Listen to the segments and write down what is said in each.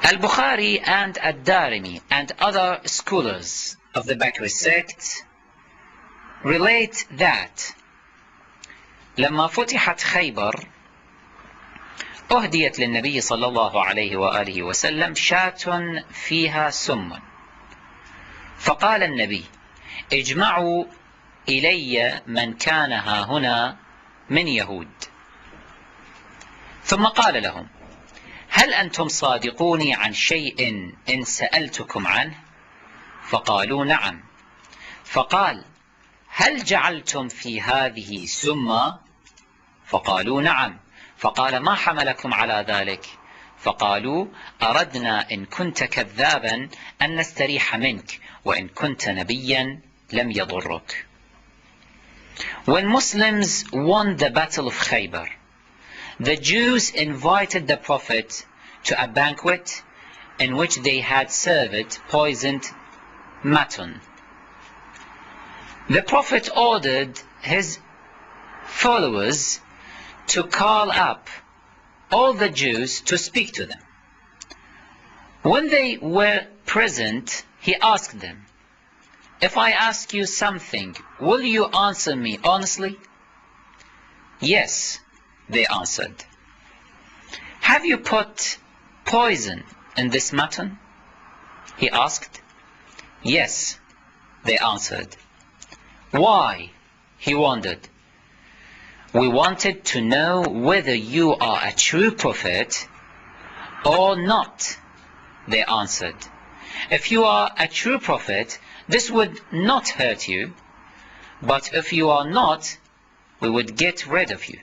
Al-Bukhari and Ad-Darimi and other scholars of the Bakri sect relate that لما فتحت خيبر أهديت للنبي صلى الله عليه وآله وسلم شاة فيها سم، فقال النبي: اجمعوا إلي من كان هاهنا من يهود. ثم قال لهم: هل أنتم صادقوني عن شيء إن سألتكم عنه؟ فقالوا: نعم. فقال: هل جعلتم في هذه سما؟ فقالوا: نعم. فقال: ما حملكم على ذلك؟ فقالوا: أردنا إن كنت كذابا أن نستريح منك، وإن كنت نبيا لم يضرك. When Muslims won the battle of Khaybar, the Jews invited the Prophet to a banquet in which they had served poisoned mutton. The Prophet ordered his followers to call up all the Jews to speak to them. When they were present, he asked them, "If I ask you something, will you answer me honestly?" "Yes," they answered. "Have you put poison in this mutton?" he asked. "Yes," they answered. "Why?" he wondered. "We wanted to know whether you are a true prophet or not," they answered. "If you are a true prophet, this would not hurt you, but if you are not, we would get rid of you."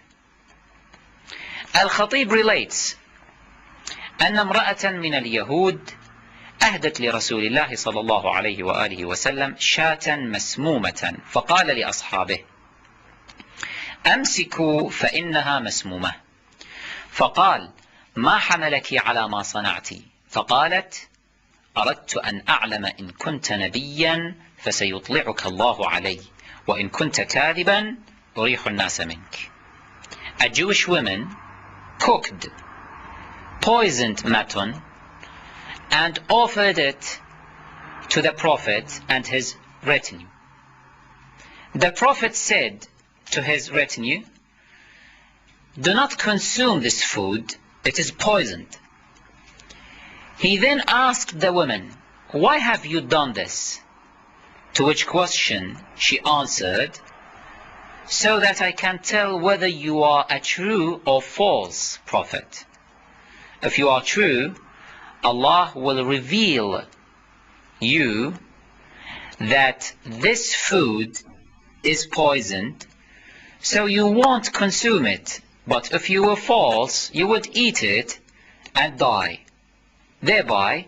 Al-Khatib relates أن امرأة من اليهود أهدت لرسول الله صلى الله عليه وآله وسلم شاة مسمومة، فقال لأصحابه: أمسكوا فإنها مسمومة. فقال: ما حملك على ما صنعت؟ فقالت: أردت أن أعلم إن كنت نبيا فسيطلعك الله علي، وإن كنت كاذبا أريح الناس منك. A Jewish woman cooked poisoned mutton and offered it to the Prophet and his retinue. The Prophet said to his retinue, "Do not consume this food, it is poisoned." He then asked the woman, "Why have you done this?" To which question she answered, "So that I can tell whether you are a true or false prophet. If you are true, Allah will reveal you that this food is poisoned, so you won't consume it. But if you were false, you would eat it and die. Thereby,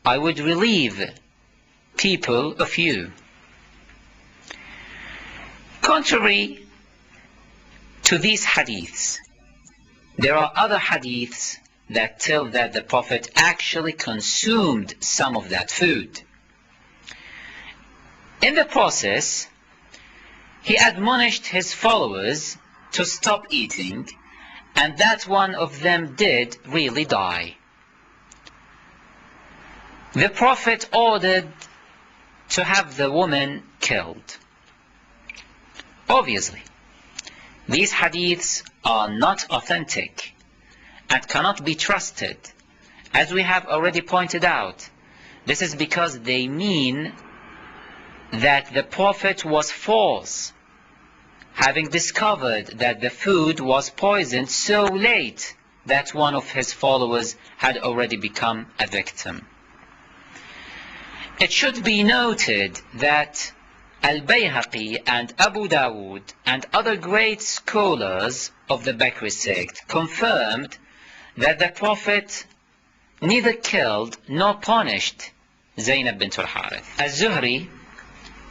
I would relieve people of you." Contrary to these hadiths, there are other hadiths that tell that the Prophet actually consumed some of that food. In the process, he admonished his followers to stop eating, and that one of them did really die. The Prophet ordered to have the woman killed. Obviously, these hadiths are not authentic and cannot be trusted. As we have already pointed out, this is because they mean that the Prophet was false, having discovered that the food was poisoned so late that one of his followers had already become a victim. It should be noted that Al-Bayhaqi and Abu Dawud and other great scholars of the Bakri sect confirmed that the Prophet neither killed nor punished Zainab bint al-Harith. Az-Zuhri,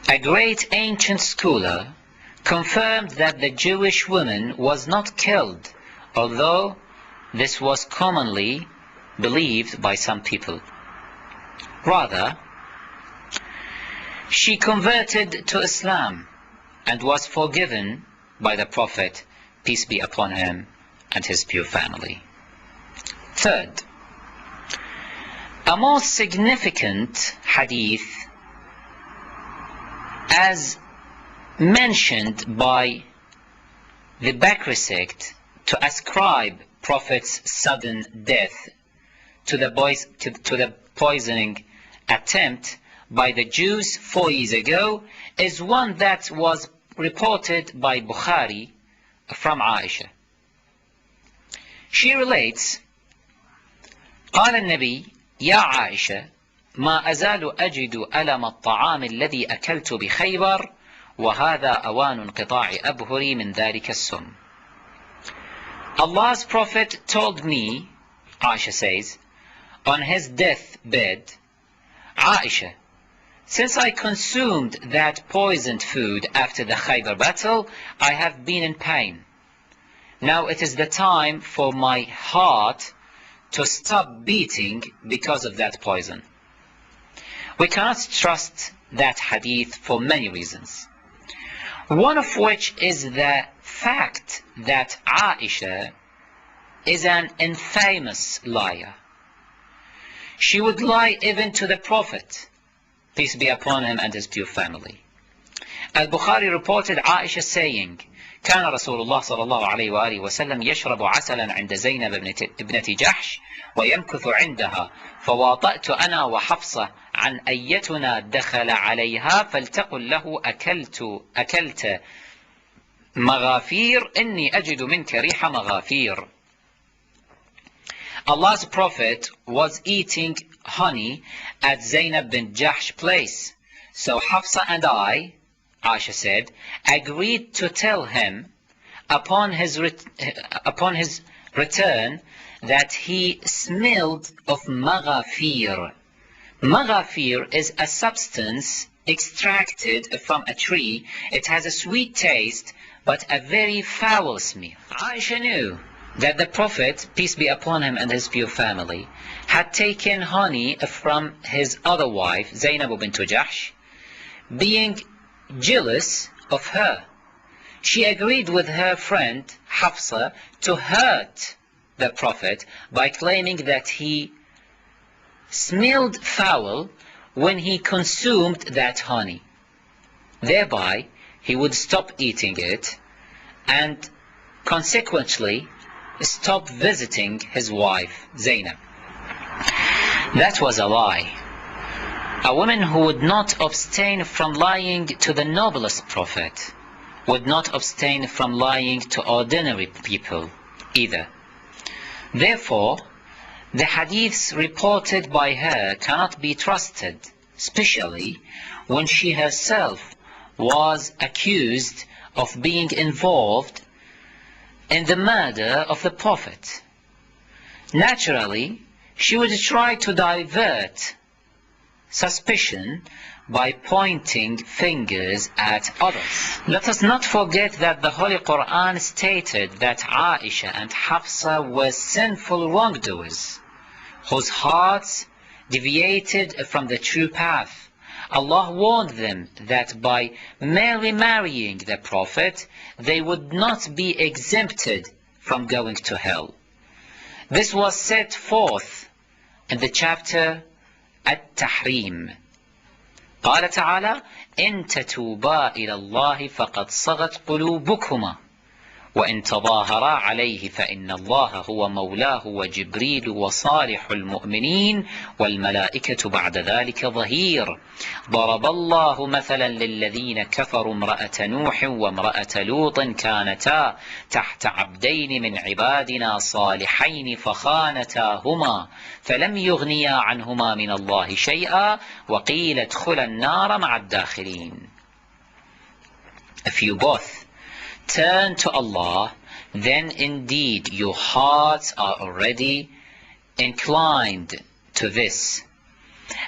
a great ancient scholar, confirmed that the Jewish woman was not killed, although this was commonly believed by some people. Rather, she converted to Islam and was forgiven by the Prophet, peace be upon him and his pure family. Third, A most significant hadith, as mentioned by the Bakri sect, to ascribe Prophet's sudden death to the poisoning attempt by the Jews 4 years ago, is one that was reported by Bukhari from Aisha. She relates, قال النبي يا عائشة ما أزال أجد ألم الطعام الذي أكلت بخيبر وهذا أوان انقطاع أبهري من ذلك السم. Allah's Prophet told me, Aisha says, on his deathbed, Aisha, since I consumed that poisoned food after the Khaybar battle, I have been in pain. Now it is the time for my heart to stop beating because of that poison. We cannot trust that hadith for many reasons. One of which is the fact that Aisha is an infamous liar. She would lie even to the Prophet, peace be upon him and his pure family. Al-Bukhari reported Aisha saying, كان رسول الله صلى الله عليه وآله وسلم يشرب عسلا عند زينب ابنة جحش ويمكث عندها فواطأت أنا وحفصة عن أيتنا دخل عليها فلتقل له أكلت مغافير إني أجد منك ريح مغافير. Allah's Prophet was eating honey at Zainab bin Jahsh's place. So Hafsa and I, Aisha said, agreed to tell him upon his return that he smelled of maghafir. Maghafir is a substance extracted from a tree. It has a sweet taste but a very foul smell. Aisha knew that the Prophet, peace be upon him and his pure family, had taken honey from his other wife, Zainab bint Jahsh, being jealous of her. She agreed with her friend Hafsa to hurt the Prophet by claiming that he smelled foul when he consumed that honey. Thereby, he would stop eating it and consequently stop visiting his wife Zainab. That was a lie. A woman who would not abstain from lying to the noblest Prophet would not abstain from lying to ordinary people either. Therefore, the hadiths reported by her cannot be trusted, especially when she herself was accused of being involved in the murder of the Prophet. Naturally, she would try to divert suspicion by pointing fingers at others. Let us not forget that the Holy Quran stated that Aisha and Hafsa were sinful wrongdoers, whose hearts deviated from the true path. Allah warned them that by merely marrying the Prophet, they would not be exempted from going to hell. This was set forth in the chapter At-Tahrim. قال تعالى إن تتوبا إلى الله فقد صغت قلوبكما وإن تظاهرا عليه فإن الله هو مولاه وجبريل وصالح المؤمنين والملائكة بعد ذلك ظهير ضرب الله مثلا للذين كفروا امرأة نوح وامرأة لوط كانتا تحت عبدين من عبادنا صالحين فخانتاهما فلم يغنيا عنهما من الله شيئا وقيل ادخلا النار مع الداخلين. If you both turn to Allah, then indeed your hearts are already inclined to this.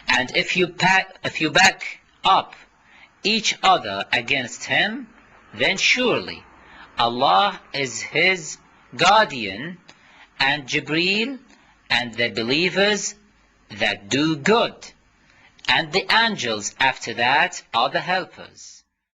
And if you back up each other against him, then surely Allah is his guardian and Jibreel and the believers that do good, and the angels after that are the helpers.